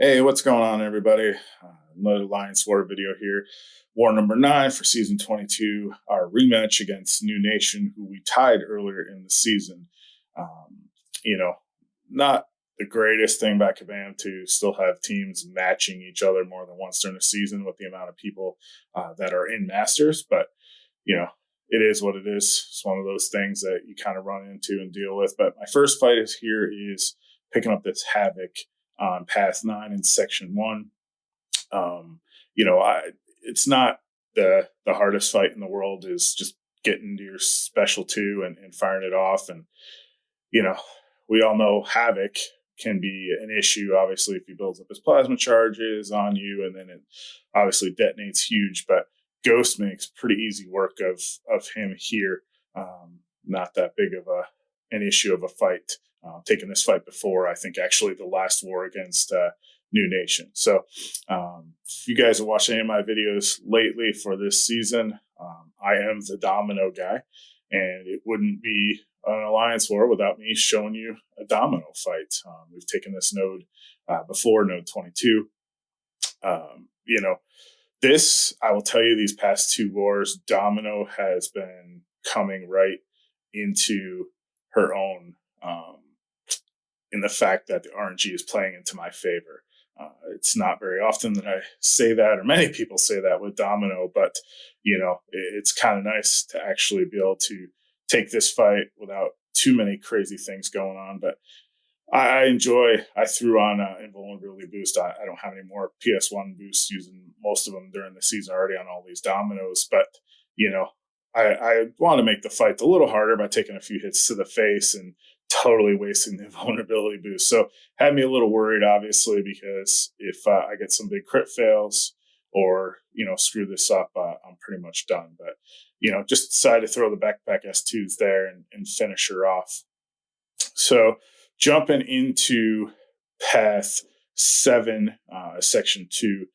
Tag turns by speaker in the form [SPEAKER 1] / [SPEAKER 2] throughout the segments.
[SPEAKER 1] Hey, what's going on, everybody? Another Alliance War video here. War number 9 for season 22, our rematch against NewN, who we tied earlier in the season. Um, you know, not the greatest thing by Kabam to still have teams matching each other more than once during the season with the amount of people that are in Masters, but you know, it is what it is. It's one of those things that you kind of run into and deal with. But my first fight is picking up this Havoc on Path 9 in Section 1. Um, it's not the hardest fight in the world. Is just getting to your special 2 and firing it off. And, you know, we all know Havoc can be an issue, obviously, if he builds up his plasma charges on you, and then it obviously detonates huge. But Ghost makes pretty easy work of him here. Not that big of an issue of a fight. Taken this fight before, I think actually the last war against NewN. So if you guys have watched any of my videos lately for this season, I am the Domino guy, and it wouldn't be an Alliance War without me showing you a Domino fight. We've taken this node before, node 22. This, I will tell you, these past 2 wars, Domino has been coming right into her own in the fact that the RNG is playing into my favor. It's not very often that I say that, or many people say that with Domino, but, it's kind of nice to actually be able to take this fight without too many crazy things going on. But I threw on invulnerability boost. I don't have any more PS1 boosts, using most of them during the season already on all these dominoes. But, I want to make the fight a little harder by taking a few hits to the face and totally wasting the vulnerability boost. So had me a little worried, obviously, because if I get some big crit fails or, screw this up, I'm pretty much done. But, just decided to throw the backpack S2s there and finish her off. So jumping into Path 7, Section 2,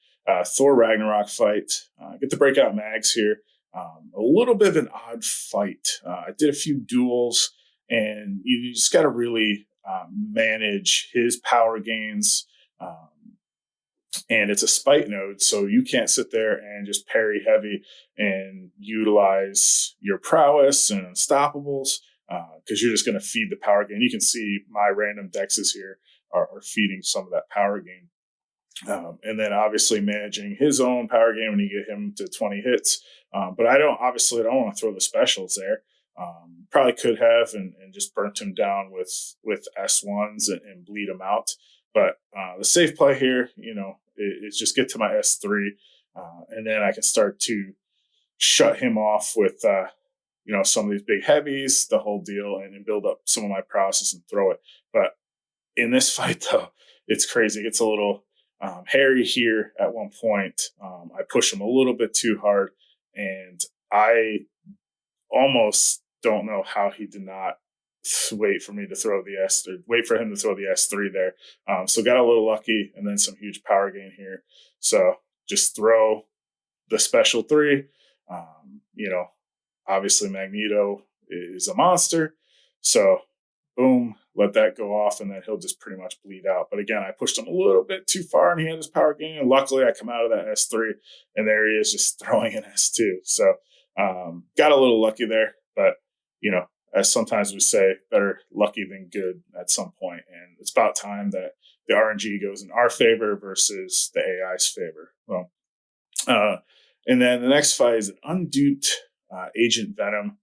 [SPEAKER 1] Thor Ragnarok fight. Get the breakout mags here. A little bit of an odd fight. I did a few duels, and you just got to really manage his power gains. And it's a spite node, so you can't sit there and just parry heavy and utilize your prowess and unstoppables, because you're just going to feed the power gain. You can see my random dexes here are feeding some of that power gain. And then obviously managing his own power gain when you get him to 20 hits. But I don't want to throw the specials there. Probably could have and just burnt him down with S1s and bleed him out. But the safe play here, is just get to my S3, and then I can start to shut him off with, some of these big heavies, the whole deal, and build up some of my process and throw it. But in this fight, though, it's crazy. It gets a little hairy here at one point. I push him a little bit too hard, and I almost don't know how he did not wait for me to throw the wait for him to throw the S3 there. So got a little lucky, and then some huge power gain here. So just throw the special 3. Obviously Magneto is a monster. So boom, let that go off, and then he'll just pretty much bleed out. But again, I pushed him a little bit too far, and he had his power gain. And luckily, I come out of that S3, and there he is just throwing an S2. So got a little lucky there. But, as sometimes we say, better lucky than good at some point. And it's about time that the RNG goes in our favor versus the AI's favor. Well, and then the next fight is an unduped Agent Venom.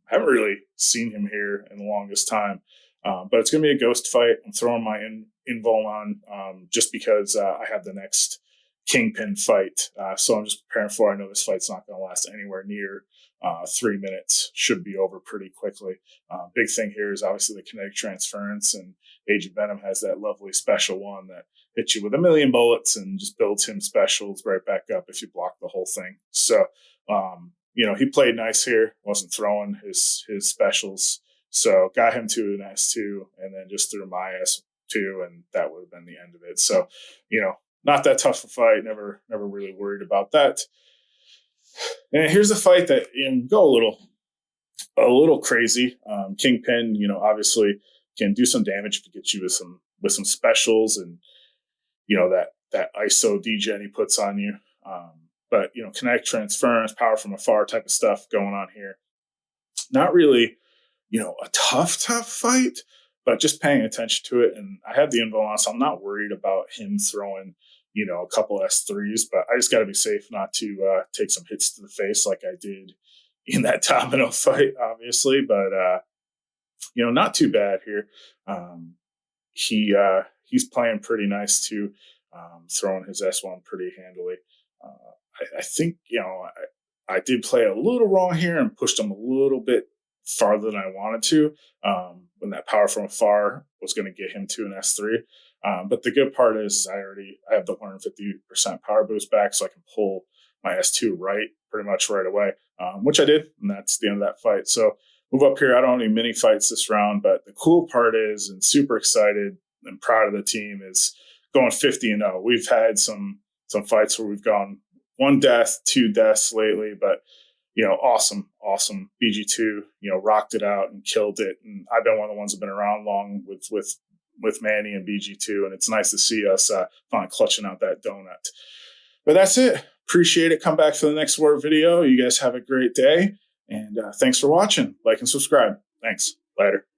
[SPEAKER 1] Haven't really seen him here in the longest time, but it's going to be a ghost fight. I'm throwing my invul on just because I have the next Kingpin fight. So I'm just preparing for it. I know this fight's not going to last anywhere near 3 minutes. Should be over pretty quickly. Big thing here is obviously the kinetic transference, and Agent Venom has that lovely special one that hits you with 1,000,000 bullets and just builds him specials right back up if you block the whole thing. So, he played nice here, wasn't throwing his specials. So got him to an S2, and then just threw my S2, and that would have been the end of it. So, not that tough a fight. Never really worried about that. And here's a fight that go a little crazy. Kingpin, obviously can do some damage if it gets you with some specials, and that ISO degen he puts on you. But kinetic transference, power from afar type of stuff going on here. Not really, a tough fight, but just paying attention to it. And I have the info on, so I'm not worried about him throwing, a couple S3s, but I just got to be safe not to take some hits to the face like I did in that Domino fight, obviously. But, not too bad here. He's playing pretty nice too, throwing his S1 pretty handily. I think, I did play a little wrong here and pushed him a little bit farther than I wanted to, when that power from afar was going to get him to an S3. But the good part is I have the 150% power boost back, so I can pull my S2 pretty much right away, which I did, and that's the end of that fight. So move up here. I don't have any mini fights this round, but the cool part is, and super excited and proud of the team, is going 50-0. We've had some fights where we've gone 1 death, 2 deaths lately, but awesome BG2, rocked it out and killed it. And I've been one of the ones that have been around long with Manny and BG2, and it's nice to see us finally clutching out that donut. But that's it. Appreciate it. Come back for the next War video. You guys have a great day, and thanks for watching. Like and subscribe. Thanks. Later.